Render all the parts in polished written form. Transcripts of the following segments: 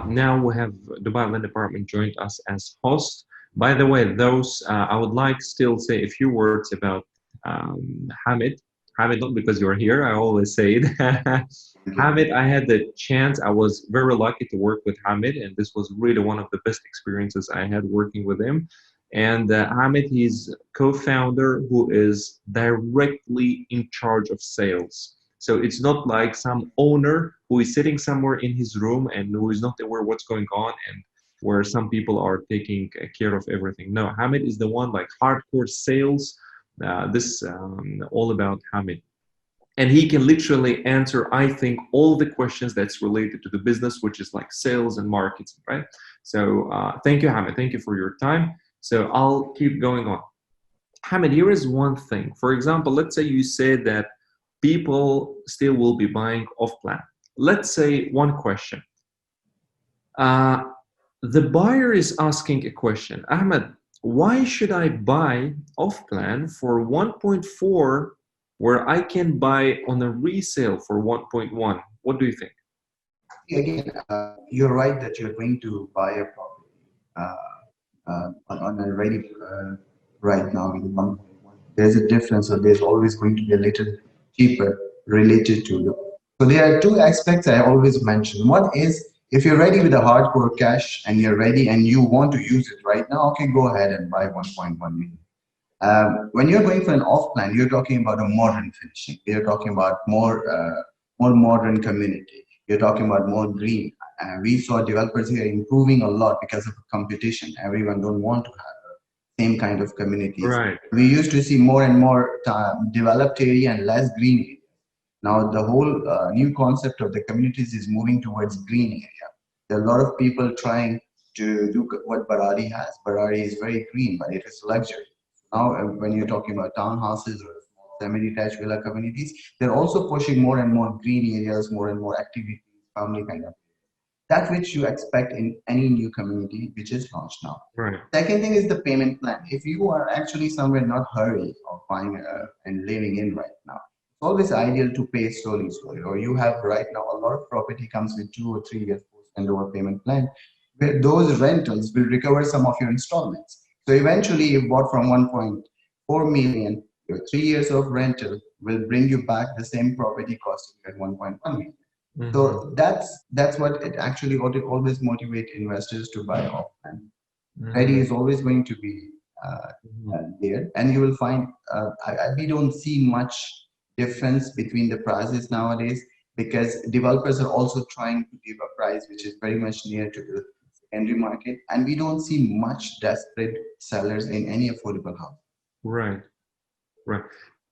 now we have Dubai Land Department joined us as host. By the way, I would like still say a few words about Hamid. Hamid, not because you're here, I always say it. Hamid, I had the chance, I was very lucky to work with Hamid, and this was really one of the best experiences I had working with him. And Hamid, he's co-founder who is directly in charge of sales. So it's not like some owner who is sitting somewhere in his room and who is not aware what's going on and where some people are taking care of everything. No, Hamid is the one like hardcore sales. This all about Hamid. And he can literally answer, I think, all the questions that's related to the business, which is like sales and marketing, right? So thank you, Hamid. Thank you for your time. So I'll keep going on. Hamid, here is one thing. For example, let's say you said that people still will be buying off plan. Let's say one question. The buyer is asking a question. Ahmed, why should I buy off plan for 1.4 where I can buy on a resale for 1.1? What do you think? Again, you're right that you're going to buy a property on a ready right now with 1.1. There's a difference, so there's always going to be a little cheaper related to the. So there are two aspects I always mention. One is if you're ready with a hardcore cash and you're ready and you want to use it right now, okay, go ahead and buy 1.1 million. When you're going for an off plan, you're talking about a modern finishing. You're talking about more modern community. You're talking about more green. We saw developers here improving a lot because of competition. Everyone don't want to have the same kind of communities. Right. We used to see more and more developed area and less green area. Now the whole new concept of the communities is moving towards green area. There are a lot of people trying to do what Barari has. Barari is very green, but it is luxury. Now, when you're talking about townhouses or semi-detached villa communities, they're also pushing more and more green areas, more and more activities, family kind of. That which you expect in any new community which is launched now. Right. Second thing is the payment plan. If you are actually somewhere not hurry of buying and living in right now, it's always ideal to pay slowly. Or you have right now a lot of property comes with 2 or 3 years post-handover payment plan, where those rentals will recover some of your installments. So eventually you bought from 1.4 million, your 3 years of rental will bring you back the same property costing at 1.1 million. Mm-hmm. So that's what it always motivate investors to buy off plan. Mm-hmm. Ready is always going to be there, and you will find we don't see much difference between the prices nowadays because developers are also trying to give a price which is very much near to the secondary market, and we don't see much desperate sellers in any affordable house. Right.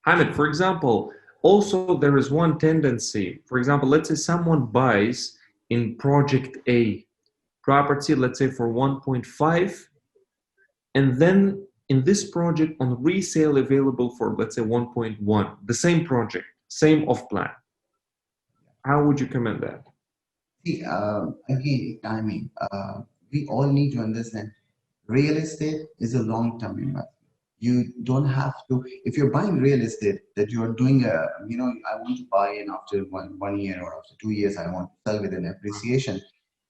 Hamid, for example, also there is one tendency. For example, let's say someone buys in project A property, let's say for 1.5, and then in this project on resale available for, let's say 1.1, the same project, same off plan. How would you comment that? See, again, timing. We all need to understand real estate is a long-term investment. You don't have to, if you're buying real estate, that you're doing I want to buy in after one year or after 2 years, I want to sell with an appreciation.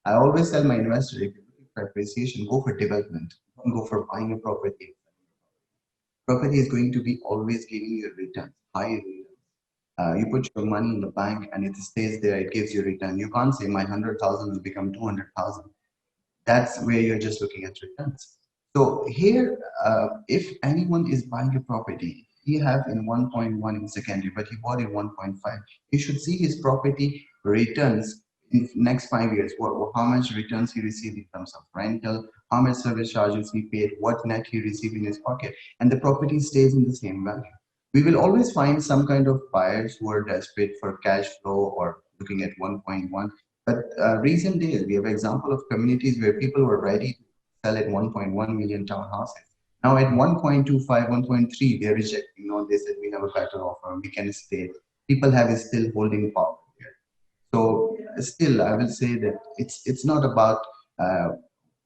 I always tell my investor, if you're looking for appreciation, go for development. Don't go for buying a property. Property is going to be always giving you a return, high return. You put your money in the bank and it stays there, it gives you return. You can't say my 100,000 will become 200,000. That's where you're just looking at returns. So here, if anyone is buying a property, he have in 1.1 in secondary, but he bought in 1.5, he should see his property returns in next 5 years. How much returns he received in terms of rental, how much service charges he paid, what net he received in his pocket, and the property stays in the same value. We will always find some kind of buyers who are desperate for cash flow or looking at 1.1. But recent days, we have example of communities where people were ready to sell at 1.1 million townhouses. Now at 1.25, 1.3, they're rejecting. They said we have a better offer, we can stay. People have still holding power here. So still, I will say that it's not about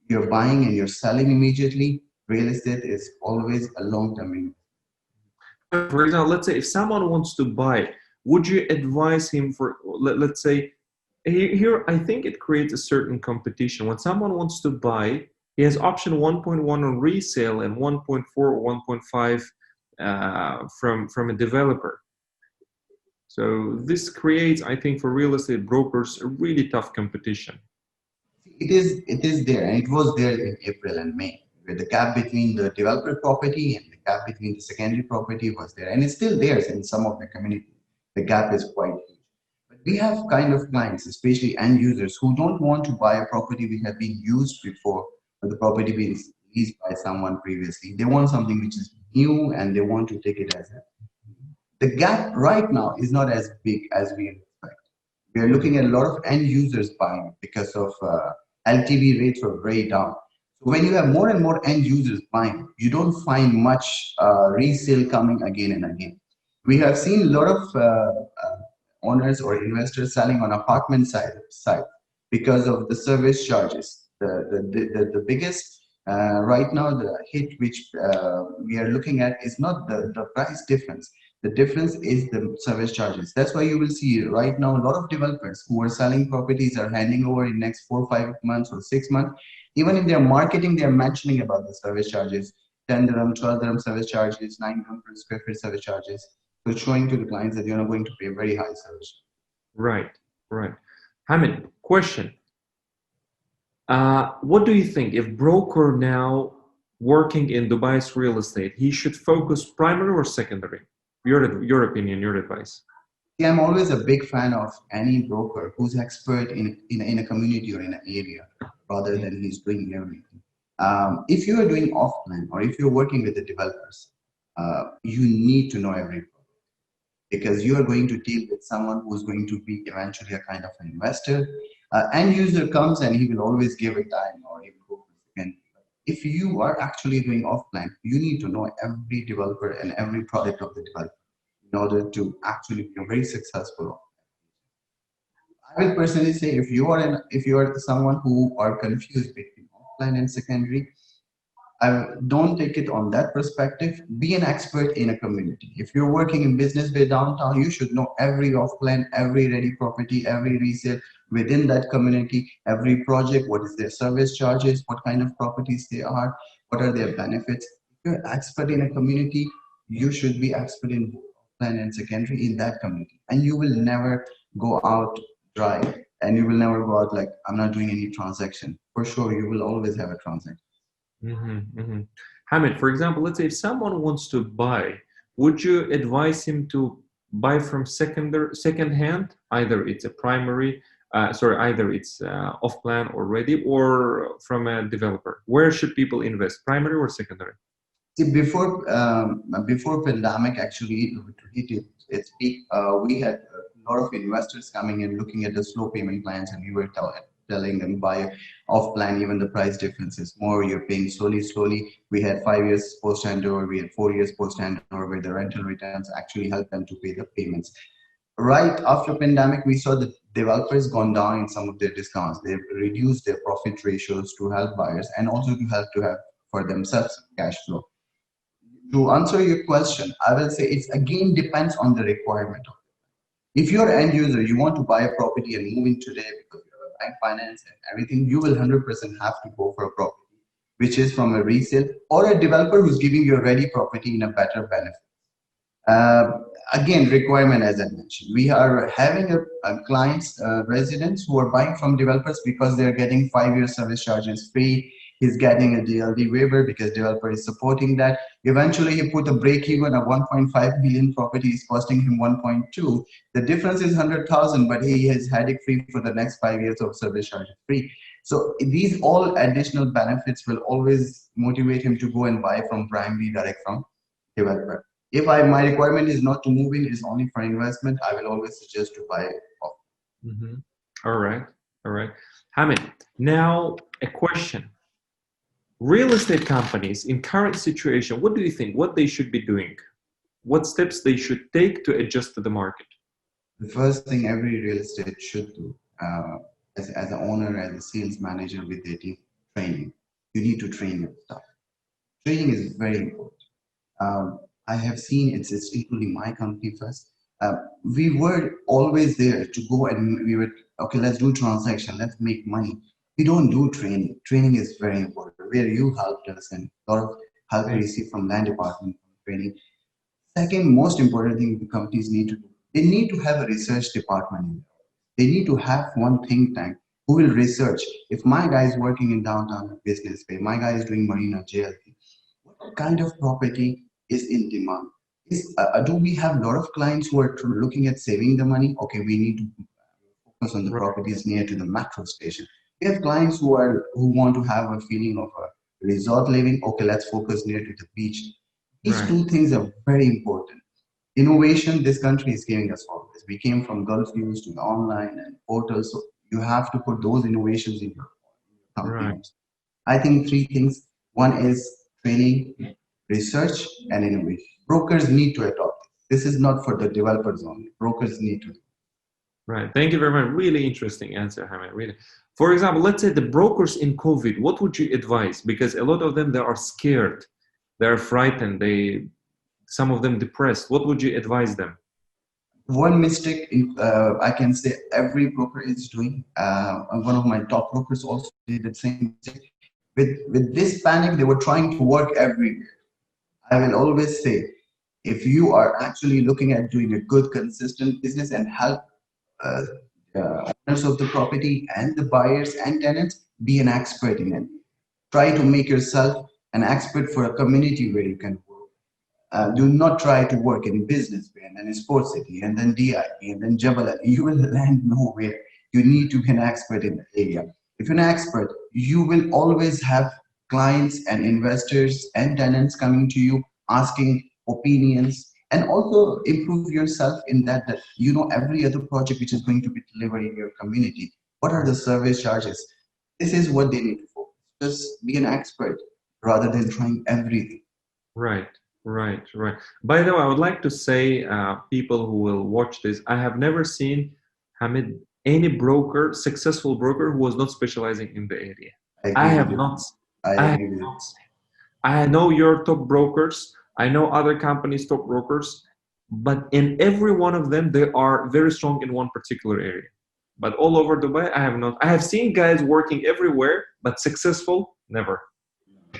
you're buying and you're selling immediately. Real estate is always a long-term investment. For example, let's say if someone wants to buy, would you advise him for, let's say, here I think it creates a certain competition. When someone wants to buy, he has option 1.1 on resale and 1.4 or 1.5 from a developer. So this creates, I think, for real estate brokers, a really tough competition. It is there, and it was there in April and May, where the gap between the developer property and the gap between the secondary property was there, and it's still there in some of the communities. The gap is quite huge. But we have kind of clients, especially end users, who don't want to buy a property which has been used before, or the property being leased by someone previously. They want something which is new, and they want to take it as a. The gap right now is not as big as we expect. We are looking at a lot of end users buying because of LTV rates were very down. So when you have more and more end users buying, you don't find much resale coming again and again. We have seen a lot of owners or investors selling on apartment side because of the service charges. The biggest right now, the hit which we are looking at is not the price difference. The difference is the service charges. That's why you will see right now a lot of developers who are selling properties are handing over in next 4 or 5 months or 6 months. Even if they're marketing, they're mentioning about the service charges, 10 dirham, 12 dirham service charges, 9 dirham per square feet service charges. So showing to the clients that you're not going to pay a very high service. Right, right. Hamid, question. What do you think if broker now working in Dubai's real estate, he should focus primary or secondary? Your opinion, your advice. Yeah, I'm always a big fan of any broker who's expert in a community or in an area rather than he's doing everything. If you are doing off-plan or if you're working with the developers, you need to know every because you are going to deal with someone who's going to be eventually a kind of an investor. End user comes and he will always give it time or he will go for second. If you are actually doing off-plan, you need to know every developer and every product of the developer in order to actually be very successful. I will personally say if you are someone who are confused between offline and secondary, I don't take it on that perspective. Be an expert in a community. If you're working in business bay downtown, you should know every off-plan, every ready property, every resale within that community, every project, what is their service charges, what kind of properties they are, what are their benefits. If you're an expert in a community, you should be expert in both off-plan and secondary in that community. And you will never go out dry. And you will never go out like, I'm not doing any transaction. For sure, you will always have a transaction. Hamid, for example, let's say if someone wants to buy, would you advise him to buy from second hand? Either it's a primary, either it's off plan already, or from a developer. Where should people invest, primary or secondary? See, before pandemic actually hit its peak, we had a lot of investors coming in looking at the slow payment plans, and we were telling them buy off plan. Even the price difference is more. You're paying slowly. We had 5 years post handover. We had 4 years post handover, where the rental returns actually help them to pay the payments. Right after pandemic, we saw the developers gone down in some of their discounts. They've reduced their profit ratios to help buyers and also to help to have for themselves cash flow. To answer your question, I will say it's again depends on the requirement. If you're an end user, you want to buy a property and move in today because you have a bank finance and everything, you will 100% have to go for a property, which is from a resale or a developer who's giving you a ready property in a better benefit. Uh, Again, requirement as I mentioned, we are having a clients, residents who are buying from developers because they're getting 5 year service charges free. He's getting a DLD waiver because developer is supporting that. Eventually, he put a break even of 1.5 million property is costing him 1.2. The difference is 100,000, but he has had it free for the next 5 years of service charges free. So these all additional benefits will always motivate him to go and buy from primary direct from developer. If my requirement is not to move in, is only for investment, I will always suggest to buy off. Mhm. All right, all right. Hamid, now a question. Real estate companies in current situation, what do you think? What they should be doing? What steps they should take to adjust to the market? The first thing every real estate should do, as an owner, as a sales manager with their team, training. You need to train your staff. Training is very important. I have seen it's including my company first. Uh, we were always there to go and we were, okay, let's do transaction, let's make money. We don't do training. Training is very important, where you helped us and a lot of help we Thank received from land department training. Second most important thing the companies need to do, they need to have a research department. They need to have one think tank who will research. If my guy is working in downtown business bay, my guy is doing Marina JLT, what kind of property is in demand? Do we have a lot of clients who are looking at saving the money? Okay, we need to focus on the Right, properties near to the metro station. We have clients who want to have a feeling of a resort living. Okay, let's focus near to the beach. These right, two things are very important. Innovation, this country is giving us all this. We came from Gulf News to the online and portals, so you have to put those innovations in your company right. also. I think three things. One is training, research, and innovation. Brokers need to adopt this. This is not for the developers only. Brokers need to. Right. Thank you very much. Really interesting answer, Hamid. Really. For example, let's say the brokers in COVID, what would you advise? Because a lot of them, they are scared, they're frightened, some of them depressed. What would you advise them? One mistake I can say every broker is doing. One of my top brokers also did the same mistake. With this panic, they were trying to work everywhere. I will always say, if you are actually looking at doing a good, consistent business and help uh, owners of the property and the buyers and tenants, be an expert in it. Try to make yourself an expert for a community where you can work. Do not try to work in business and then in sports city and then DIP and then Jabal Ali. You will land nowhere. You need to be an expert in the area. If you're an expert, you will always have clients and investors and tenants coming to you asking opinions and also improve yourself in that you know every other project which is going to be delivered in your community. What are the service charges? This is what they need to focus. Just be an expert rather than trying everything. Right, right. By the way, I would like to say, people who will watch this, I have never seen, Hamid, any broker, successful broker who was not specializing in the area. I I agree with have you. not, I I have agree with you. not. I know your top brokers. I know other companies' top brokers, but in every one of them, they are very strong in one particular area. But all over Dubai, I have not. I have seen guys working everywhere, but successful, never.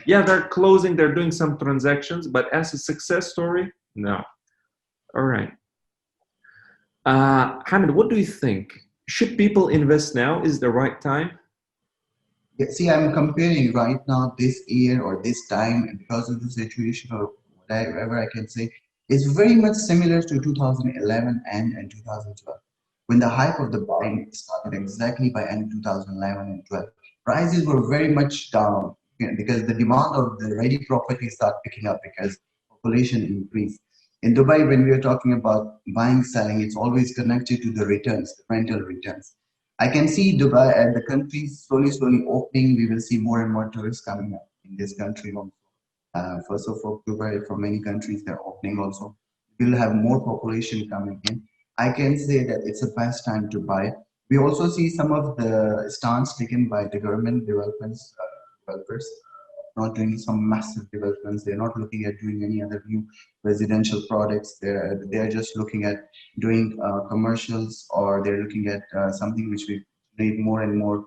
Yeah, they're closing, they're doing some transactions, but as a success story, no. All right. Hamid, what do you think? Should people invest now? Is the right time? Yeah, see, I'm comparing right now this year or this time and because of the situation or whatever I can say, it's very much similar to 2011 and 2012. When the hype of the buying started exactly by end 2011 and 12, prices were very much down, because the demand of the ready property started picking up because population increased. In Dubai, when we are talking about buying, selling, it's always connected to the returns, the rental returns. I can see Dubai and the country slowly opening. We will see more and more tourists coming up in this country also. First of all, Dubai, for many countries, they're opening also. We'll have more population coming in. I can say that it's the best time to buy. We also see some of the stance taken by the government developers, not doing some massive developments. They're not looking at doing any other new residential products. They're just looking at doing commercials, or they're looking at something which will create more and more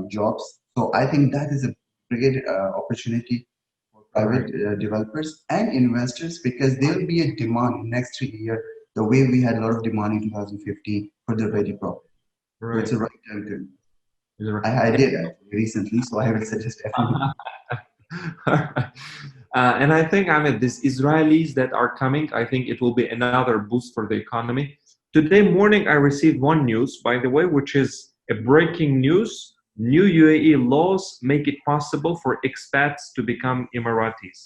jobs. So I think that is a great opportunity for private Right, developers and investors, because there will be a demand in next 3 years the way we had a lot of demand in 2015 for the ready property. So it's right, a right. right time to. You're right. I did actually recently, so I would suggest everyone. And I think, I mean, these Israelis that are coming, I think it will be another boost for the economy. Today morning, I received one news, by the way, which is a breaking news. New UAE laws make it possible for expats to become Emiratis.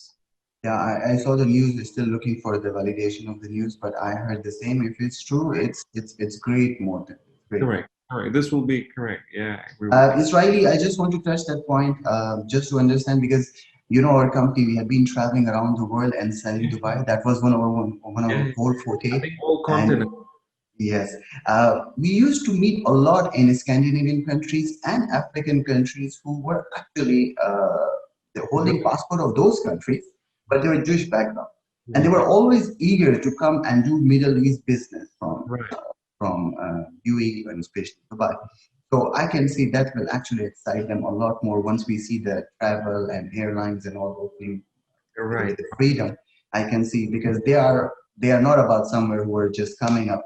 Yeah, I saw the news. We're still looking for the validation of the news, but I heard the same. If it's true, it's great, more than it's great. Correct. Correct. This will be correct. Yeah, I agree with you. Israeli, I just want to touch that point just to understand, because you know our company, we have been traveling around the world and selling Yeah, Dubai. That was one of yeah. our core I forte. think all And continents. yes, we used to meet a lot in Scandinavian countries and African countries who were actually they're holding passport of those countries, but they were Jewish background. And they Mm. were always eager to come and do Middle East business Right. from UAE and especially Dubai. So I can see that will actually excite them a lot more once we see the travel and airlines and all opening You're with right. the freedom. I can see because they are not about somewhere who are just coming up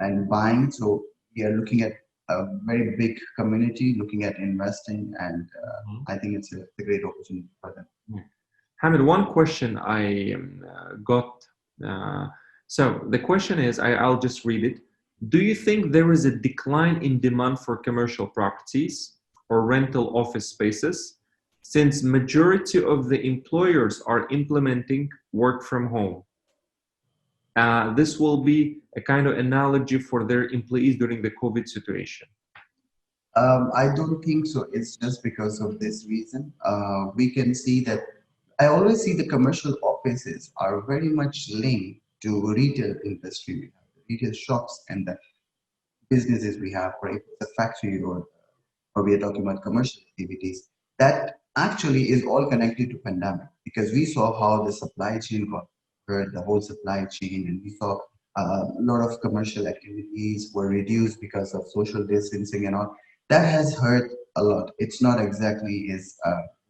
and buying. So we are looking at a very big community, looking at investing, and Mhm. I think it's a great opportunity for them. Yeah. Hamid, one question I got. Uh, so the question is, I'll just read it. Do you think there is a decline in demand for commercial properties or rental office spaces since majority of the employers are implementing work from home? This will be a kind of analogy for their employees during the COVID situation. I don't think so. It's just because of this reason. We can see that I always see the commercial offices are very much linked to retail industry. We have the retail shops and the businesses we have, right? The factory or we are talking about commercial activities. That actually is all connected to pandemic because we saw how the supply chain got hurt, the whole supply chain, and we saw a lot of commercial activities were reduced because of social distancing and all. That has hurt a lot. It's not exactly is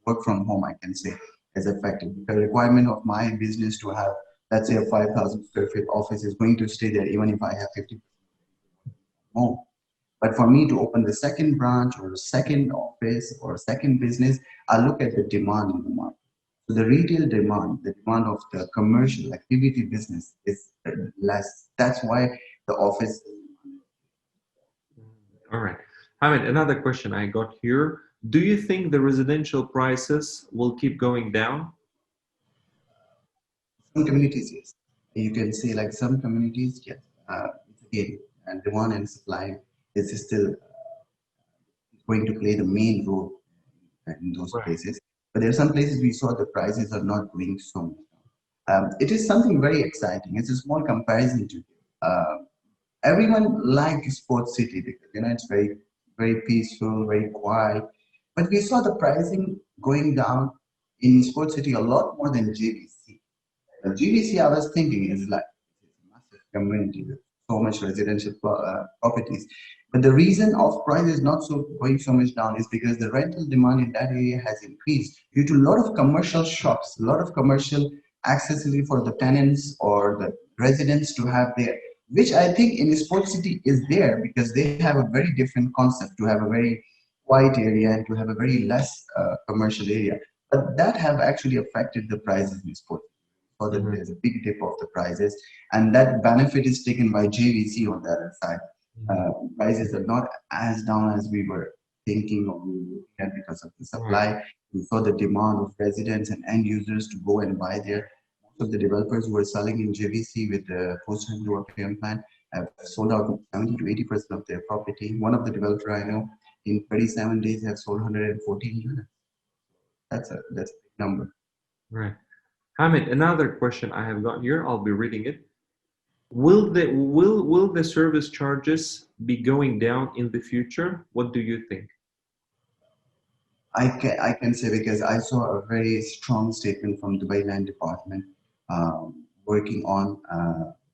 work from home, I can say, as effective. The requirement of my business to have, let's say, a 5,000 square feet office is going to stay there even if I have 50 home. But for me to open the second branch or a second office or a second business, I look at the demand in the market. So the retail demand, the demand of the commercial activity business is less. That's why the office. All right. Hamid, another question I got here. Do you think the residential prices will keep going down? Some communities, yes. You can say like some communities, yes. It's again, and demand and supply is still going to play the main role in those Right. places. But there are some places we saw the prices are not going so much. It is something very exciting. It's a small comparison to uh, everyone likes Sports City because it's very peaceful, very quiet. But we saw the pricing going down in Sports City a lot more than JVC. GVC, I was thinking, is like a massive community with so much residential properties. But the reason of price is not so going so much down is because the rental demand in that area has increased due to a lot of commercial shops, a lot of commercial accessibility for the tenants or the residents to have there, which I think in Sports City is there because they have a very different concept to have a very quiet area and to have a very less commercial area. But that have actually affected the prices in Sports or that Mhm. there's a big dip of the prices, and that benefit is taken by JVC on the other side. Mhm. Prices are not as down as we were thinking or we were looking at because of the Right. supply. We saw the demand of residents and end users to go and buy there. Most of the developers who were selling in JVC with the post-handle payment plan have sold out 70 to 80% of their property. One of the developer I know in 37 days have sold 114 units. That's a big number. Right. Hamid, another question I have got here. I'll be reading it. Will the service charges be going down in the future? What do you think? I can say because I saw a very strong statement from Dubai Land Department working on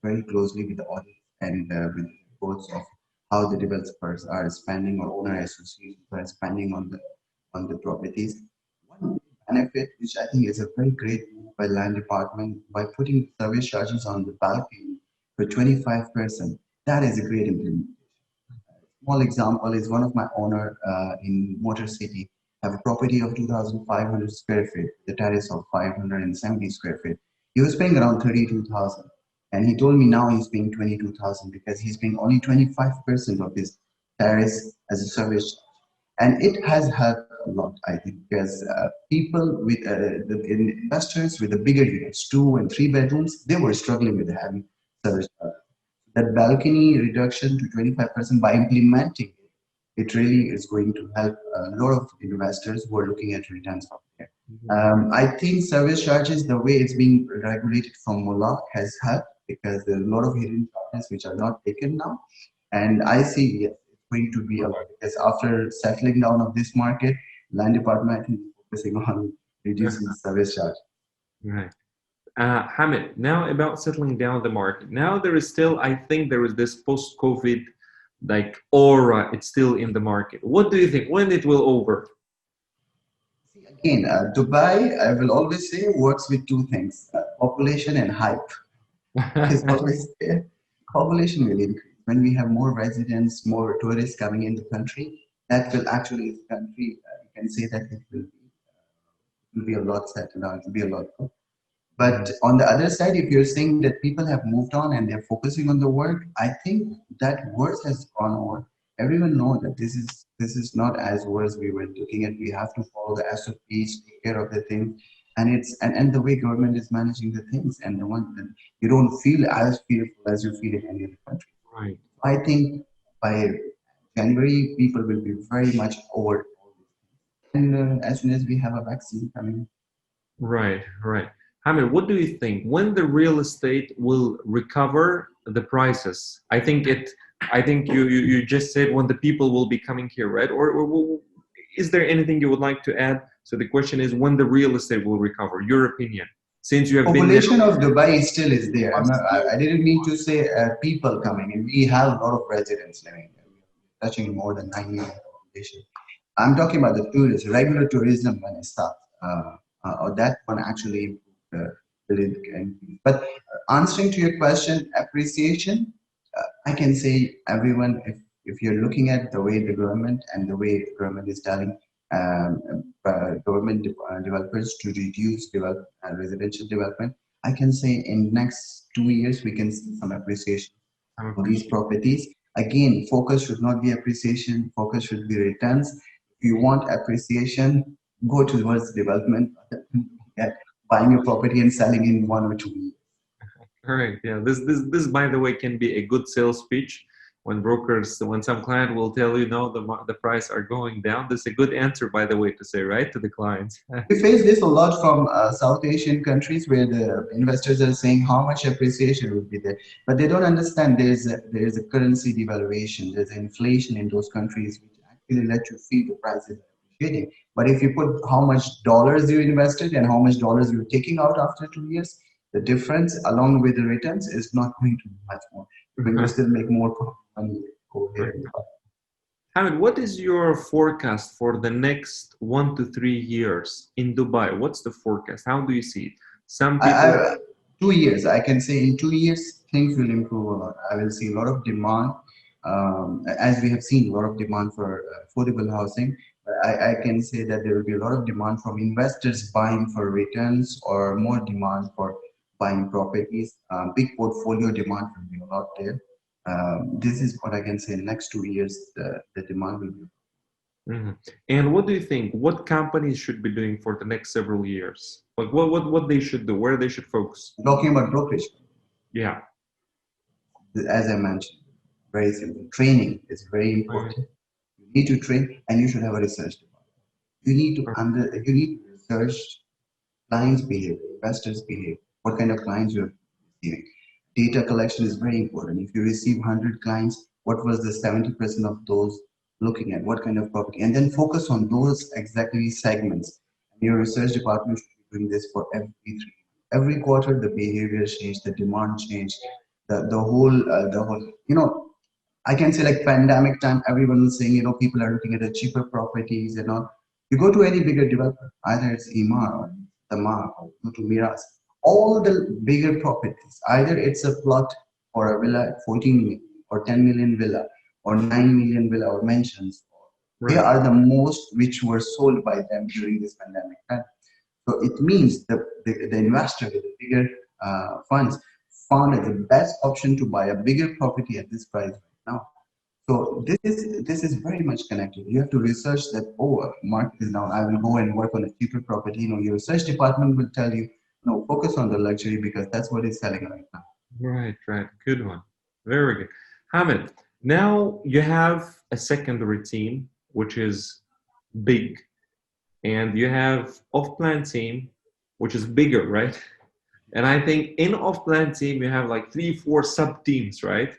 very closely with the audit and with the reports of how the developers are spending or owner associations are spending on the properties. One benefit, which I think is a very great move by Land Department, by putting service charges on the balcony for 25%. That is a great implementation. Small example is one of my owner in Motor City have a property of 2,500 square feet, the terrace of 570 square feet. He was paying around 32,000, and he told me now he's paying 22,000 because he's paying only 25% of his terrace as a service charge. And it has helped a lot, I think, because people with investors with the bigger units, 2 and 3 bedrooms, they were struggling with having service charge. That balcony reduction to 25% by implementing it really is going to help a lot of investors who are looking at returns from there. Mhm. I think service charges, the way it's being regulated from Mullah, has helped because there's a lot of hidden charges which are not taken now. And I see yes, it's going to be a lot because after settling down of this market, land department I think is focusing on reducing the service charge. Right. Hamid, now about settling down the market. Now there is still, I think there is this post-COVID like aura. It's still in the market. What do you think? When it will over? See, again, Dubai, I will always say, works with two things, population and hype. Is always there. Population will increase. When we have more residents, more tourists coming in the country, that will actually, the country, you can say that will be a lot settled down, it will be a lot good. But Mhm. on the other side, if you're saying that people have moved on and they're focusing on the work, I think that worse has gone over. Everyone knows that this is not as worse we were looking at. We have to follow the SOPs, take care of the things, and the way government is managing the things, and the one that you don't feel as fearful as you feel in any other country. Right. I think by January, people will be very much over, and as soon as we have a vaccine coming. Right, right. Hamid, what do you think? When the real estate will recover the prices? I think you just said when the people will be coming here, right? Or is there anything you would like to add? So the question is when the real estate will recover, your opinion, since you have been now. Population of Dubai still is there. I didn't mean to say people coming in. We have a lot of residents living there. We're touching more than 9 million population. I'm talking about the tourists, regular tourism when it starts. Or that one actually uh, will increase. But answering to your question, appreciation, I can say everyone, if you're looking at the way the government and the way the government is telling developers to reduce residential development, I can say in next 2 years we can see some appreciation I'm for these appreciating. properties. Again, focus should not be appreciation, focus should be returns. If you want appreciation, go towards development, at buying a property and selling in 1 or 2 years. Correct. Yeah. This, by the way, can be a good sales pitch when brokers, when some client will tell you, no, the price are going down. This is a good answer, by the way, to say, right, to the clients. We face this a lot from South Asian countries where the investors are saying how much appreciation would be there, but they don't understand there is a currency devaluation, there's inflation in those countries which actually let you feel the prices are appreciating. But if you put how much dollars you invested and how much dollars you're taking out after 2 years, the difference along with the returns is not going to be much more. You're going to still make more money over here. Hamid, what is your forecast for the next 1 to 3 years in Dubai? What's the forecast? How do you see it? Some people, I 2 years, I can say in 2 years, things will improve a lot. I will see a lot of demand, as we have seen a lot of demand for affordable housing. I can say that there will be a lot of demand from investors buying for returns or more demand for buying properties. Big portfolio demand will be a lot there. This is what I can say. In next 2 years, the demand will be. mhm. And what do you think? What companies should be doing for the next several years? Like what they should do, where they should focus? Talking about brokerage, Yeah. as I mentioned, very simple. Training is very Right. important. You need to train, and you should have a research department. You need to research clients' behavior, investors' behavior, what kind of clients you're receiving. Data collection is very important. If you receive 100 clients, what was the 70% of those looking at? What kind of property? And then focus on those exactly segments. Your research department should be doing this for every quarter. The behavior change, the demand change, the whole. I can say like pandemic time, everyone was saying, people are looking at the cheaper properties and all. You go to any bigger developer, either it's Ema or Tamar or go to Miras, all the bigger properties, either it's a plot or a villa at 14 million or 10 million villa or 9 million villa or mansions. They Right. are the most which were sold by them during this pandemic time. So it means the investor with the bigger funds found it the best option to buy a bigger property at this price right now. So this is very much connected. You have to research that, oh, market is down. I will go and work on a cheaper property. Your research department will tell you, no, focus on the luxury because that's what is selling right now. Right, right. Good one. Very good. Hamid, now you have a secondary team, which is big, and you have off-plan team, which is bigger, right? And I think in off-plan team, you have like 3, 4 sub-teams, right?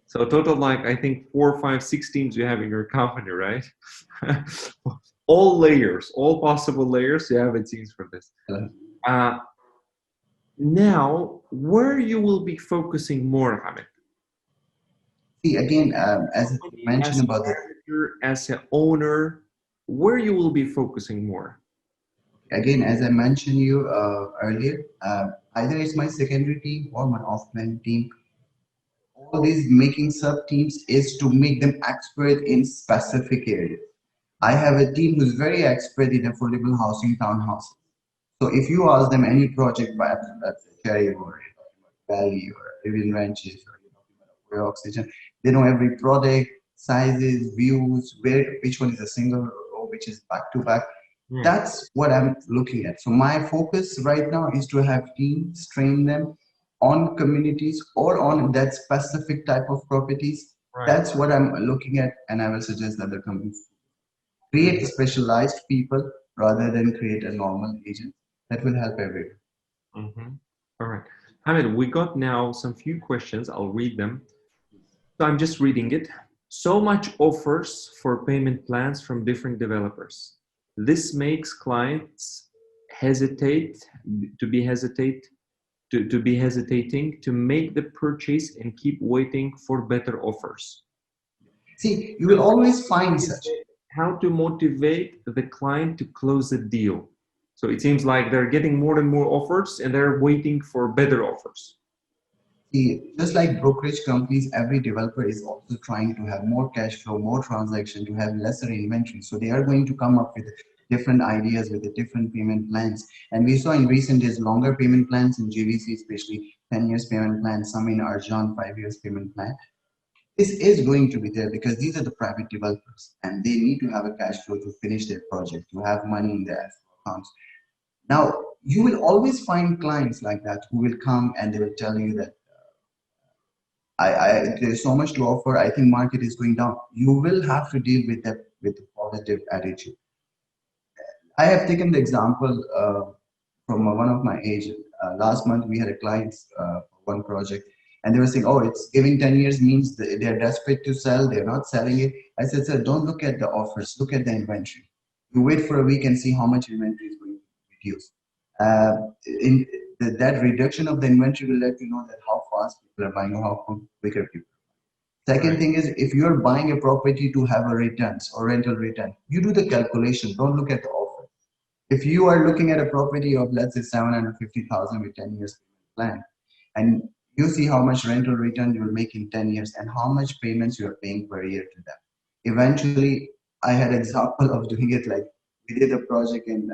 So total, like, I think 4, 5, 6 teams you have in your company, right? All layers, all possible layers, you have a teams for this. Uh, Now, where you will be focusing more, Hamid? See, again, as I Company, mentioned as a about the manager, as an owner, where you will be focusing more? again, as I mentioned you earlier, either it's my secondary team or my offline team. All these making sub teams is to make them expert in specific areas. I have a team who's very expert in affordable housing townhouses. So if you ask them any project by let's say Cherry or Valley or even Ranches or Oxygen, they know every product, sizes, views, where which one is a single row, which is back to back. Hmm. That's what I'm looking at. So my focus right now is to have teams train them on communities or on that specific type of properties. Right. That's what I'm looking at, and I will suggest other companies create Mm-hmm. specialized people rather than create a normal agent. That will help everyone. Mm-hmm. All right. Hamid, we got now some few questions. I'll read them. So I'm just reading it. So much offers for payment plans from different developers. This makes clients hesitate to be hesitate to be hesitating to make the purchase and keep waiting for better offers. See, you will always find such. How to motivate the client to close a deal. So it seems like they're getting more and more offers and they're waiting for better offers. See, just like brokerage companies, every developer is also trying to have more cash flow, more transaction, to have lesser inventory. So they are going to come up with different ideas with the different payment plans. And we saw in recent days longer payment plans in GVC, especially 10 years payment plan, some in Arjan 5 years payment plan. This is going to be there because these are the private developers and they need to have a cash flow to finish their project, to have money in their accounts. Now, you will always find clients like that who will come and they will tell you that there's so much to offer. I think market is going down. You will have to deal with that with a positive attitude. I have taken the example from one of my agents. Last month, we had a client for one project, and they were saying, "Oh, it's giving 10 years means they're desperate to sell. They're not selling it." I said, "Sir, don't look at the offers. Look at the inventory. You wait for a week and see how much inventory is going to reduce. Uh, in that reduction of the inventory will let you know that how fast people are buying or how quicker people." Second Right. thing is if you're buying a property to have a returns or rental return, you do the calculation. Don't look at the offer. If you are looking at a property of let's say 750,000 with 10 years plan, and you see how much rental return you will make in 10 years and how much payments you are paying per year to them. Eventually, I had example of doing it like we did a project in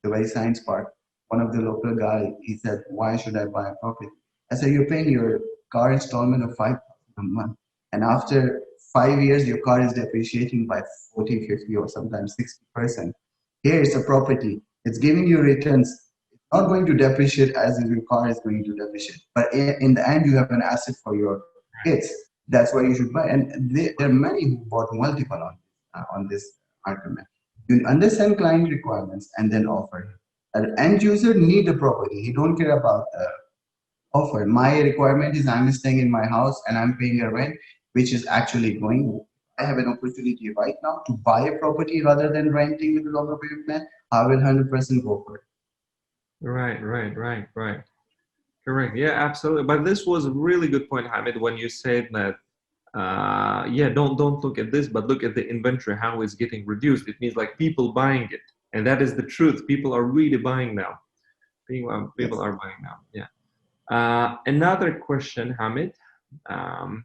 the Way Science Park. One of the local guy, he said, "Why should I buy a property?" I said, "You're paying your car installment of 5,000 a month, and after 5 years, your car is depreciating by 40, 50, or sometimes 60%. Here is a property. It's giving you returns. It's not going to depreciate as if your car is going to depreciate. But in the end, you have an asset for your kids. That's why you should buy." And there are many who bought multiple on this argument. You understand client requirements and then offer. An end user need the property. He don't care about the offer. My requirement is I'm staying in my house and I'm paying a rent, which is actually going. I have an opportunity right now to buy a property rather than renting with a longer payment plan. I will 100% go for it. Right. Correct. Yeah, absolutely. But this was a really good point, Hamid, when you said that yeah, don't look at this, but look at the inventory, how it's getting reduced. It means like people buying it. And that is the truth. People are really buying now. People Yes. are buying now. Yeah. Another question, Hamid. Um,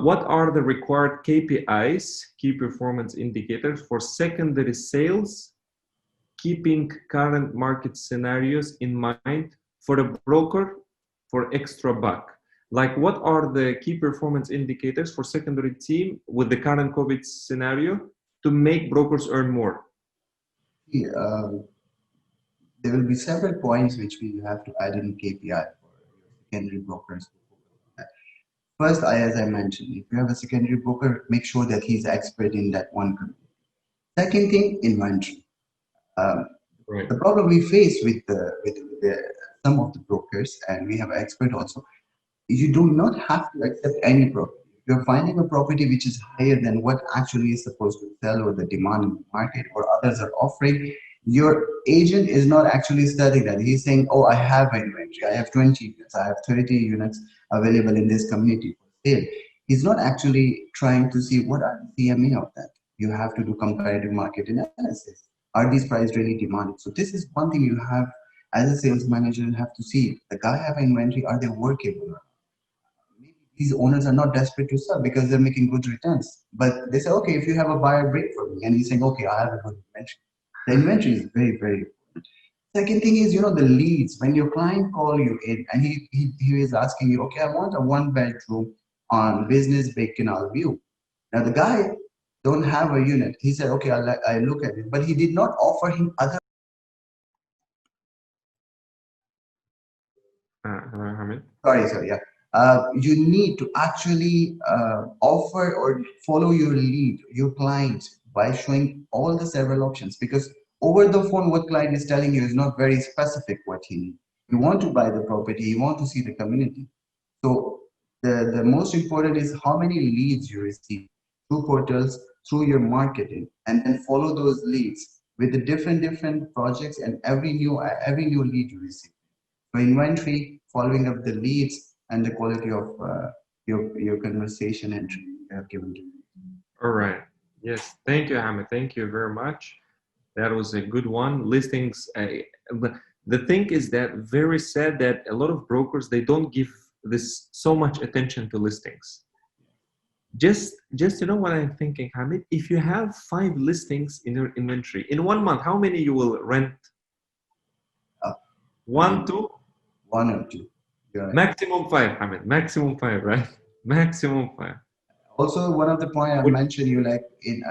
what are the required KPIs, key performance indicators, for secondary sales, keeping current market scenarios in mind for a broker for extra buck? Like, what are the key performance indicators for secondary team with the current COVID scenario to make brokers earn more? See, there will be several points which we have to add in KPI for secondary brokers. First, as I mentioned, if you have a secondary broker, make sure that he's expert in that one company. Second thing, inventory. Um, Right. the problem we face with some of the brokers, and we have expert also, you do not have to accept any property. If you're finding a property which is higher than what actually is supposed to sell or the demand in the market or others are offering, Your agent is not actually studying that. He's saying, oh, I have inventory. I have 20 units. I have 30 units available in this community for sale. He's not actually trying to see what are the CMA of that. You have to do comparative market analysis. Are these prices really demanded? So this is one thing you have as a sales manager have to see. The guy have inventory. Are they workable? Maybe these owners are not desperate to sell because they're making good returns. But they say, okay, if you have a buyer, break for me. And he's saying, okay, I have a good inventory. The inventory is very, very important. Second thing is, the leads. When your client call you in and he is asking you, okay, I want a one bedroom on business Bay Canal View. Now the guy don't have a unit. He said, okay, I look at it, but he did not offer him other. Hello, Hamid. Sorry, yeah. You need to actually offer or follow your lead, your client, by showing all the several options. Because over the phone, what client is telling you is not very specific what he needs. You want to buy the property, you want to see the community. So the most important is how many leads you receive through portals, through your marketing, and then follow those leads with the different projects and every new lead you receive. So inventory, following up the leads, and the quality of your conversation entry you have given to me. All right. Yes. Thank you, Hamid. Thank you very much. That was a good one. Listings. The thing is that very sad that a lot of brokers they don't give this so much attention to listings. Just what I'm thinking, Hamid. If you have 5 listings in your inventory in 1 month, how many you will rent? Uh, One, two, one or two. You're right. maximum 5, Hamid. Maximum 5, right? Maximum 5. Also, one of the point I Would- mentioned, you like in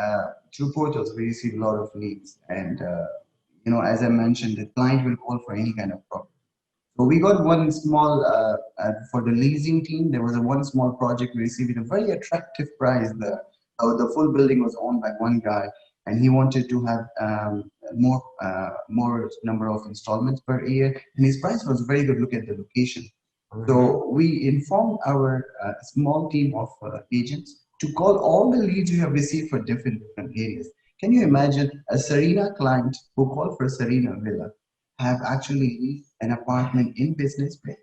through portals, we receive a lot of leads, and as I mentioned, the client will call for any kind of property. So we got one small for the leasing team. There was a one small project we received at a very attractive price. The full building was owned by one guy, and he wanted to have more number of installments per year, and his price was very good. Look at the location. Mhm. So we informed our small team of agents to call all the leads you have received for different areas. Can you imagine a Serena client who called for Serena Villa have actually leased an apartment in Business Bay?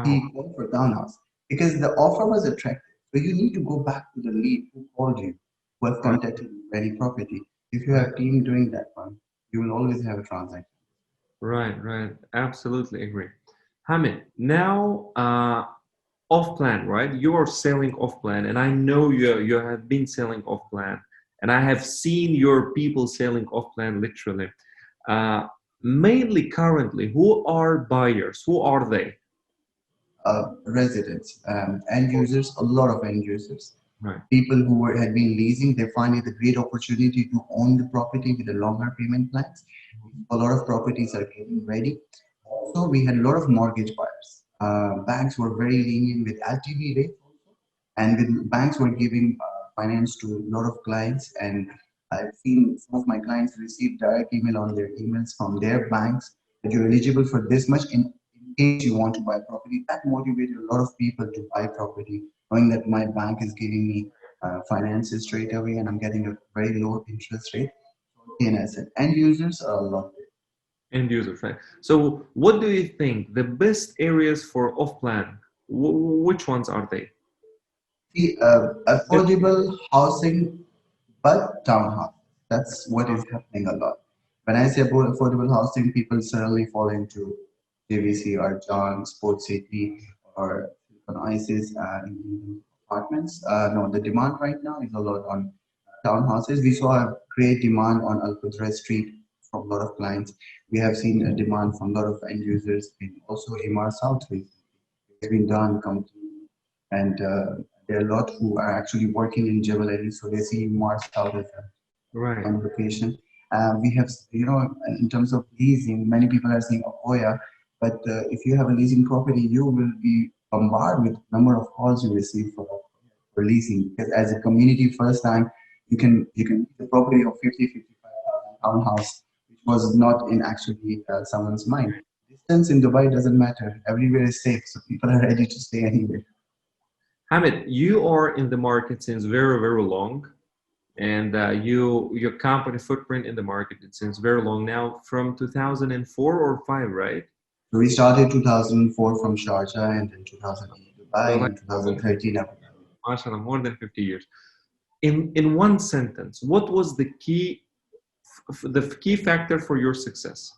He Wow. called for townhouse because the offer was attractive. So you need to go back to the lead who called you, who have Right. contacted you for any property. If you Right. have team doing that one, you will always have a transaction. Right. Right. Absolutely agree. Hamid, now off plan, right? You are selling off plan, and I know you have been selling off plan, and I have seen your people selling off plan literally. Uh, Mainly currently, who are buyers? Who are they? Residents, end users, a lot of end users. Right. People who had been leasing, they find it a great opportunity to own the property with a longer payment plans. A lot of properties are getting ready. Also, we had a lot of mortgage buyers. Banks were very lenient with LTV rates, and with banks were giving finance to a lot of clients. And I've seen some of my clients receive direct email on their emails from their banks that you're eligible for this much in case you want to buy property. That motivated a lot of people to buy property, knowing that my bank is giving me finances straight away and I'm getting a very low interest rate in asset. End users are a lot. End users, right? So, what do you think the best areas for off plan? Which ones are they? See, Just affordable housing, but townhouse. That's what is happening a lot. When I say about affordable housing, people suddenly fall into JVC or John, Sports City, or on ISIS in apartments. No, the demand right now is a lot on townhouses. We saw a great demand on Al Qudra Street from a lot of clients. We have seen a demand from a lot of end users in also Imar South recently. It's been done completely. And there are a lot who are actually working in Jebel Ali, so they see Imar South as a right, on location. We have, in terms of leasing, many people are saying, oh yeah, but if you have a leasing property, you will be bombarded with number of calls you receive for leasing. Because as a community, first time you can lease a property of 55,000 townhouse, which was not in actually someone's mind. Distance in Dubai doesn't matter. Everywhere is safe, so people are ready to stay anywhere. Hamid, you are in the market since very, very long. and your company footprint in the market, it seems very long now, from 2004 or 5, right? So we started 2004 from Sharjah and then 2008 So Dubai like and more than 2013 Abu Dhabi. mashallah, more than 50 years. In one sentence, what was the key factor for your success?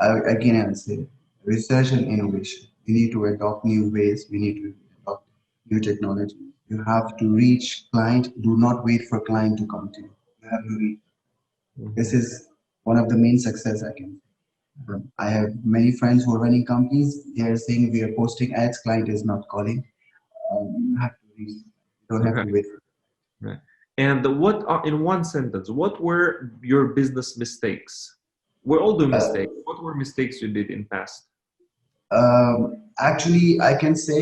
Again, I would say research and innovation. We need to adopt new ways. We need to adopt new technology. You have to reach client. Do not wait for client to come to you. You have to reach. This Mhm. is one of the main success I can. I have many friends who are running companies. They are saying we are posting ads. Client is not calling. You have to reach. You don't have Right, to wait. right. And what are, in one sentence, what were your business mistakes? We all do Uh, mistakes. What were mistakes you did in past? Actually, I can say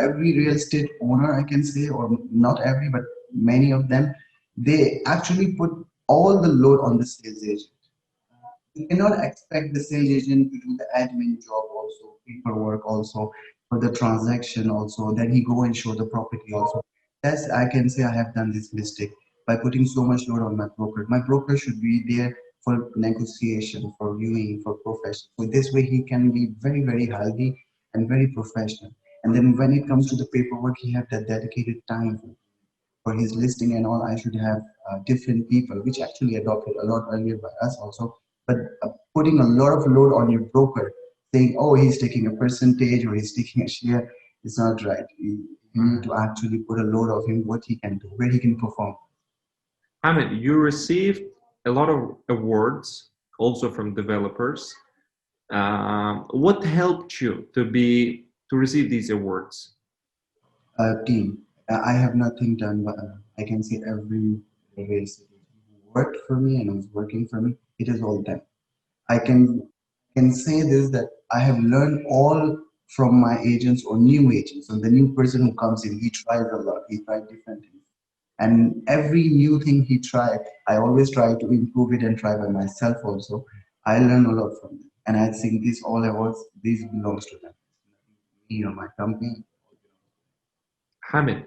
every real estate owner, I can say, or not every, but many of them, they actually put all the load on the sales agent. You cannot expect the sales agent to do the admin job also, paperwork also, for the transaction also, then he go and show the property also. That's, I can say I have done this mistake by putting so much load on my broker. My broker should be there for negotiation, for viewing, for profession. So this way he can be very, very healthy and very professional. And then when it comes to the paperwork, he have that dedicated time for his listing and all. I should have different people, which actually adopted a lot earlier by us also. But putting a lot of load on your broker, saying, oh, he's taking a percentage or he's taking a share, is not right. You need Right. to actually put a load of him, what he can do, where he can perform. Hamid, you received a lot of awards also from developers. What helped you to receive these awards? Team. I have nothing done, but I can say every race who worked for me and who's working for me, it is all them. I can say this that I have learned all from my agents or new agents. And the new person who comes in, he tries a lot. He tries different things. And every new thing he tried, I always try to improve it and try by myself also. I learn a lot from them. And I think these all awards, these belongs to them. Me or my company, Hamid,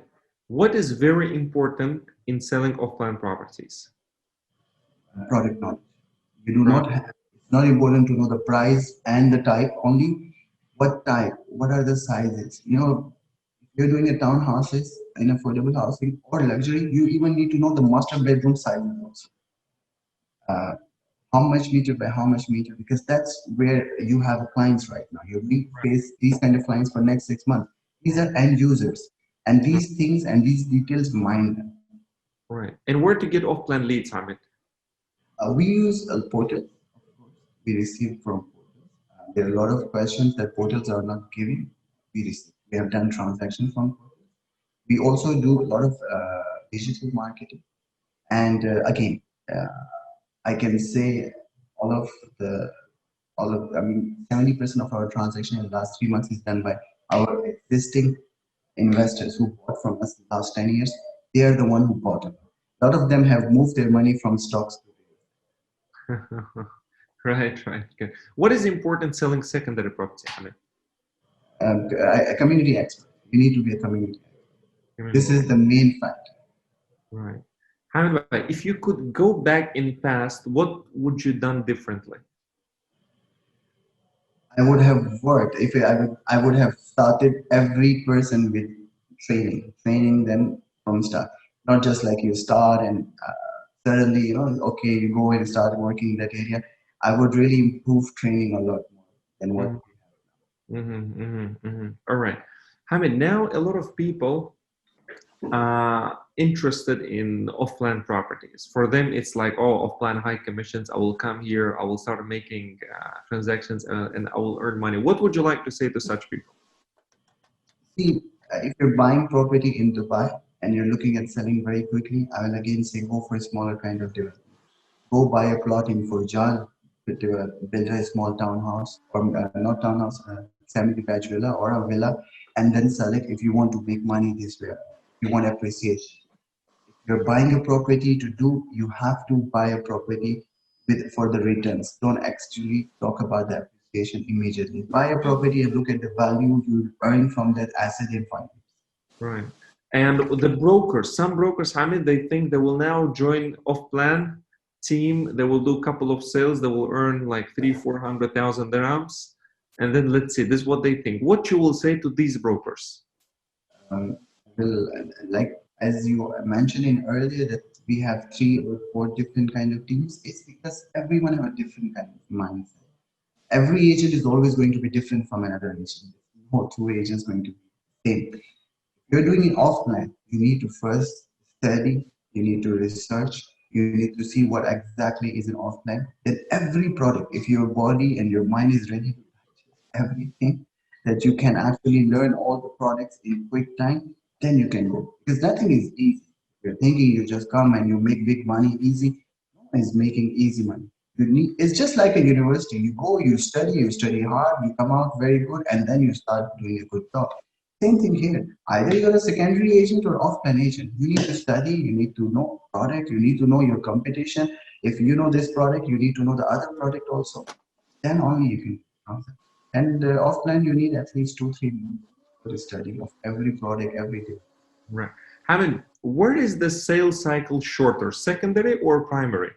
what is very important in selling offline properties? product knowledge. You do Right. not have, it's not important to know the price and the type, only what type, what are the sizes. You know, you're doing a townhouses in affordable housing or luxury, you even need to know the master bedroom size also. Uh, how much meter by how much meter, because that's where you have clients right now. You will face these kind of clients for next 6 months. These are end users, and Right. these things and these details mind them. Right. And where to get offline leads, Hamid? We use a portal, of course. We receive from portals. There are a lot of questions that portals are not giving. We receive. We have done transactions from portals. We also do a lot of digital marketing. And again, uh, I can say all of the I mean, 70% of our transaction in the last 3 months is done by our existing investors who bought from us in the last 10 years. They are the one who bought it. A lot of them have moved their money from stocks to Right, right. Okay. What is important selling secondary property, Hamid? a community expert. You need to be a community expert. This is Community. the main factor. Right. Hamid, if you could go back in past, what would you done differently? I would have worked if I would have started every person with training them from start, not just like you start and suddenly okay you go and start working in that area. I would really improve training a lot more than what. Mm-hmm, mm-hmm, mm-hmm. All right. Hamid, now a lot of people interested in offline properties. For them, it's like, oh, offline high commissions. I will come here, I will start making transactions, and I will earn money. What would you like to say to such people? See, if you're buying property in Dubai and you're looking at selling very quickly, I will again say go for a smaller kind of development. Go buy a plot in Furjan, build a small townhouse, or not townhouse, semi-detached villa or a villa, and then sell it if you want to make money this way. You want appreciation. If you're buying a property to do, you have to buy a property with for the returns. Don't actually talk about the appreciation immediately. Buy a property and look at the value you earn from that asset in 5 years. Right. And the brokers, some brokers, Hamid, they think they will now join off-plan team. They will do a couple of sales. They will earn like 300,000 400,000 dirhams. And then let's see, this is what they think. What you will say to these brokers? Um, well, like as you mentioned in earlier that we have 3 or 4 different kind of teams, it's because everyone have a different kind of mindset. Every agent is always going to be different from another agent. No two agents going to be same. If you're doing it offline, you need to first study, you need to research, you need to see what exactly is an offline. Then every product, if your body and your mind is ready to everything, that you can actually learn all the products in quick time, then you can go. Because nothing is easy. You're thinking you just come and you make big money easy. No one is making easy money. You need, it's just like a university. You study hard, you come out very good, and then you start doing a good job. Same thing here. Either you're a secondary agent or off-plan agent. You need to study, you need to know product, you need to know your competition. If you know this product, you need to know the other product also. Then only you can answer. And offline, you need at least 2 3 months for the study of every product every day. Right. Hamid, where is the sales cycle shorter, secondary or primary?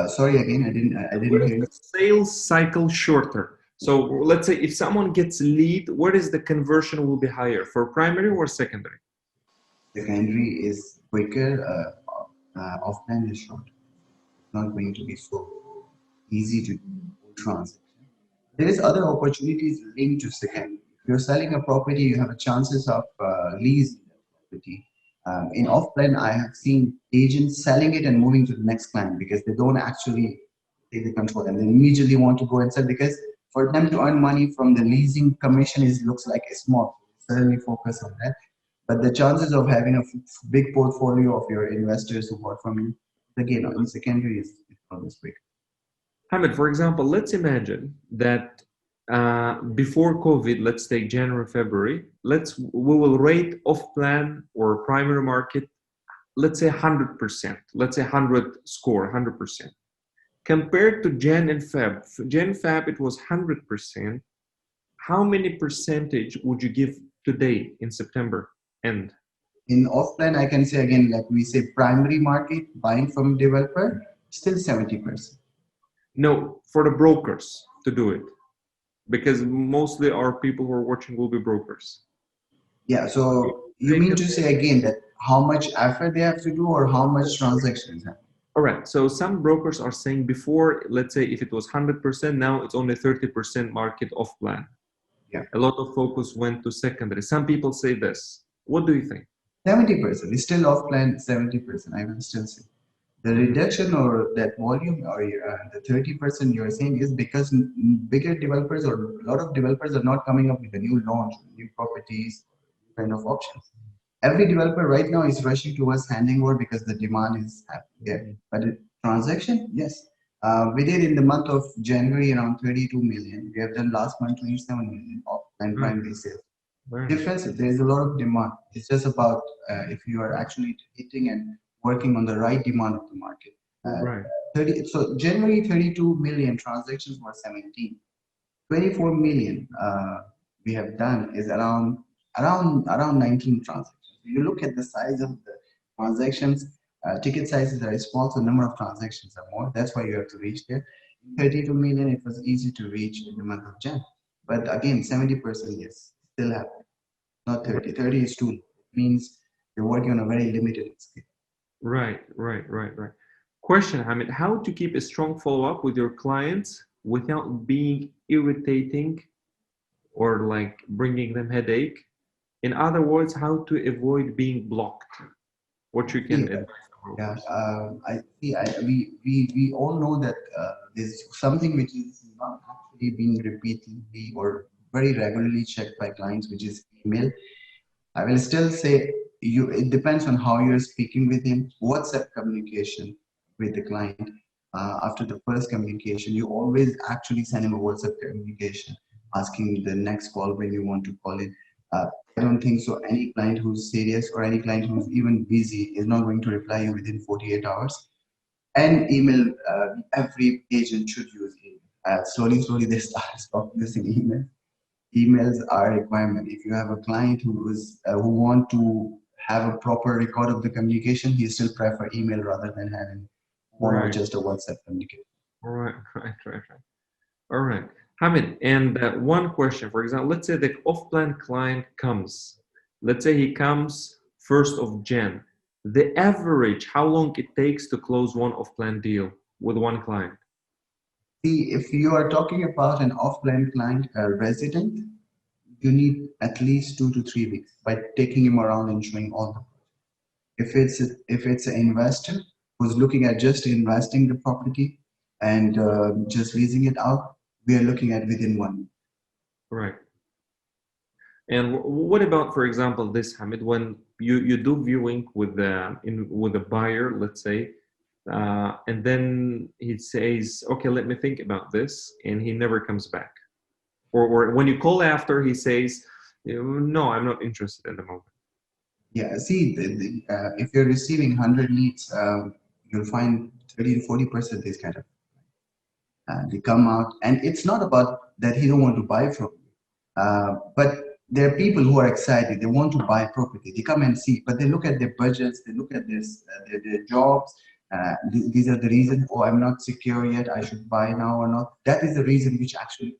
Sorry again, I didn't Where is hear you. the sales cycle shorter? So let's say if someone gets lead, where is the conversion will be higher for primary or secondary? Secondary is quicker. Offline is short. It's not going to be so easy to do transaction. There is other opportunities linked to secondary. If you're selling a property, you have a chances of leasing that property. In offline, I have seen agents selling it and moving to the next client because they don't actually take the control and they immediately want to go and sell because for them to earn money from the leasing commission is looks like a small. Certainly focus on that. But the chances of having a big portfolio of your investors who bought from you, again, in secondary is always quick. Hamid, for example, let's imagine that before COVID, let's take January, February, we will rate off plan or primary market, let's say 100%, let's say 100 score, 100%. Compared to Jan and Feb, Jan Feb it was 100%. How many percentage would you give today in September end? In offline, I can say again, like we say, primary market buying from developer, still 70%. No, for the brokers to do it, because mostly our people who are watching will be brokers. Yeah, so you mean to say again that how much effort they have to do or how much transactions happen? All right. So some brokers are saying before, let's say if it was 100%, now it's only 30% market off plan. Yeah, A lot of focus went to secondary. Some people say this. What do you think? 70% is still offline, 70%. I will still say the Mhm. reduction or that volume or the 30% you're saying is because bigger developers or a lot of developers are not coming up with a new launch, new properties, kind of options. Every developer right now is rushing towards handing over because the demand is happening there. Mhm. But transaction, yes. We did in the month of January around 32 million. We have done last month 27 million offline Mm, primary sales. very nice. Difference is there is a lot of demand. It's just about if you are actually hitting and working on the right demand of the market. Uh, Right. 30, so January 32 million transactions were 17. 24 million we have done is around 19 transactions. You look at the size of the transactions, ticket sizes are small, so number of transactions are more. That's why you have to reach there. 32 million, it was easy to reach in the month of Jan. But again, 70% yes, still happen. Not 30. 30 is too low. It means you're working on a very limited scale. Right. Question, Hamid, how to keep a strong follow-up with your clients without being irritating or like bringing them headache? In other words, how to avoid being blocked? What you can See, advise the yeah, brokers? I see. We all know that there's something which is not actually being repeatedly or very regularly checked by clients, which is email. I will still say you. It depends on how you're speaking with him. WhatsApp communication with the client. After the first communication, you always actually send him a WhatsApp communication asking the next call when you want to call it. Uh, I don't think so. Any client who's serious or any client who's even busy is not going to reply you within 48 hours. And email, every agent should use email. Slowly, they stop using email. emails are a requirement. If you have a client who want to have a proper record of the communication, he still prefer email rather than having one or Right. just a WhatsApp communication. All right. Right. All right. Hamid, and one question, for example, let's say the off-plan client comes. Let's say he comes 1st of Jan. The average, how long it takes to close one off-plan deal with one client? See, if you are talking about an off-plan client, a resident, you need at least 2 to 3 weeks by taking him around and showing all the. If it's an investor who's looking at just investing the property and just leasing it out, we are looking at within 1 week. Right. And what about, for example, this, Hamid, when you do viewing with with a buyer, let's say, and then he says, okay, let me think about this, and he never comes back. Or when you call after, he says, no, I'm not interested at the moment. Yeah, see, if you're receiving 100 leads, you'll find 30 to 40% this kind of. They come out, and it's not about that he don't want to buy from you, but there are people who are excited. They want to buy property. They come and see, but they look at their budgets. They look at this, their jobs. These are the reasons. Oh, I'm not secure yet. I should buy now or not. That is the reason which actually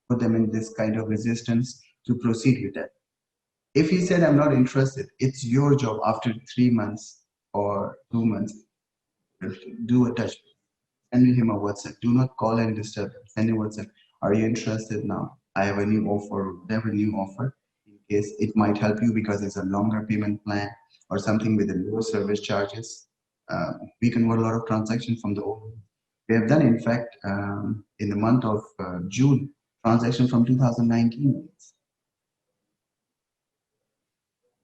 put them in this kind of resistance to proceed with that. If he said, I'm not interested, it's your job after 3 months or 2 months, do a touch. Send him a WhatsApp. Do not call and disturb him. Send him WhatsApp. Are you interested now? I have a new offer. Whatever new offer, in case it might help you because it's a longer payment plan or something with a lower service charges. We convert a lot of transactions from the old. We have done, in fact, in the month of June, transaction from 2019.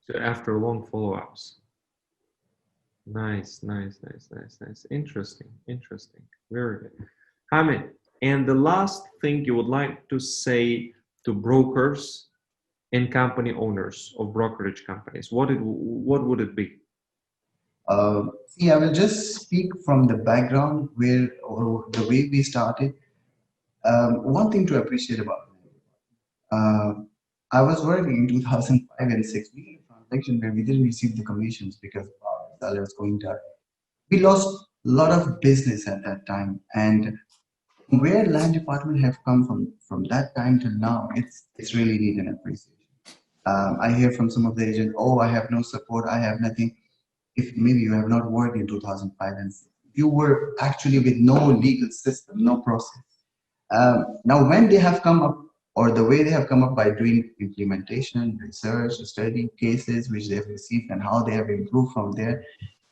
So after long follow-ups. Nice, nice, nice, nice, nice. Interesting, interesting. Very good. Hamid, and the last thing you would like to say to brokers and company owners of brokerage companies, what would it be? See, I will just speak from the background where or the way we started. One thing to appreciate about uh, I was working in 2005 and 6. We had a transaction where we didn't receive the commissions because our seller was going to. We lost a lot of business at that time, and where land department have come from that time till now, it's really need an appreciation. I hear from some of the agents, oh, I have no support, I have nothing. If maybe you have not worked in 2005 and 6, you were actually with no legal system, no process. Now, when they have come up, or the way they have come up by doing implementation, research, study cases which they have received, and how they have improved from there,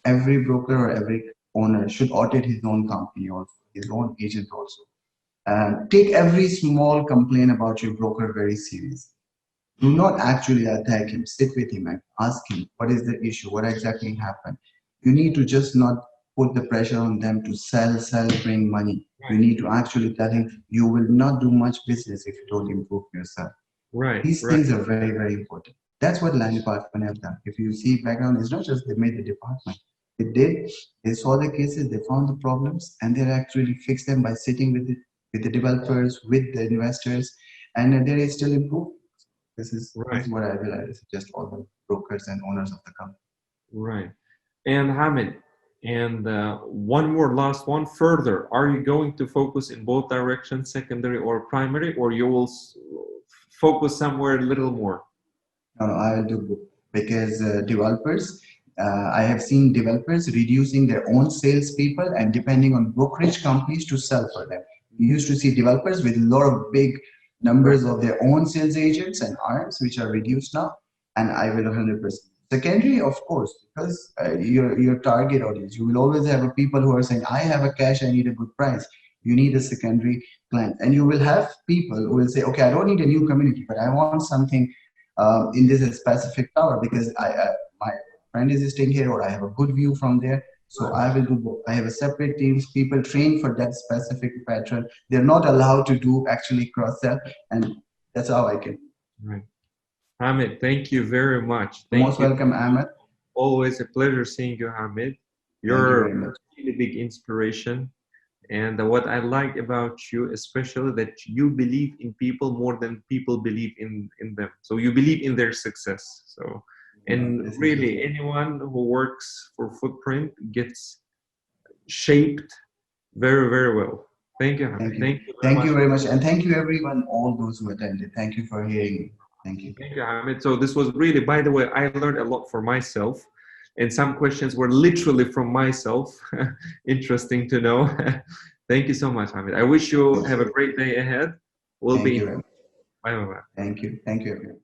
every broker or every owner should audit his own company also, his own agent also. Take every small complaint about your broker very serious. Do not actually attack him. Sit with him and ask him what is the issue, what exactly happened. You need to just not put the pressure on them to sell, bring money. You need to actually tell him you will not do much business if you don't improve yourself. Right, These right, things are very, very important. That's what land department have done. If you see background, it's not just they made the department. They did, they saw the cases, they found the problems, and they actually fixed them by sitting with the developers, with the investors, and there is still improvement. This is right, what I will suggest all the brokers and owners of the company. right. And Hamid, and one more last one further. Are you going to focus in both directions, secondary or primary, or you will focus somewhere a little more? No, no, I will do both because developers. I have seen developers reducing their own salespeople and depending on brokerage companies to sell for them. We used to see developers with a lot of big Right, numbers of their own sales agents and arms, which are reduced now. And I will 100%. Secondary, of course, because your target audience, you will always have a people who are saying, I have a cash, I need a good price. You need a secondary client. And you will have people who will say, okay, I don't need a new community, but I want something in this specific tower because my friend is staying here or I have a good view from there. So right, I will do both. I have a separate teams, people trained for that specific pattern. They're not allowed to do actually cross sell, and that's how I can. right. Hamid, thank you very much. You're Thank most you. welcome, Ahmed. Always a pleasure seeing you, Hamid. Thank you You're very a much. really big inspiration. And what I like about you, especially that you believe in people more than people believe in them. So you believe in their success. So, and This is really anyone who works for Footprint gets shaped very, very well. Thank you, thank Hamid. you. Thank you very Thank much you for very much. And thank you everyone, all those who attended. Thank you for hearing me. Thank you. Thank you, Hamid. So this was really, by the way, I learned a lot for myself. And some questions were literally from myself. Interesting to know. Thank you so much, Hamid. I wish you have a great day ahead. We'll Thank be you in very touch. much. Bye bye. Thank you. Thank you everyone.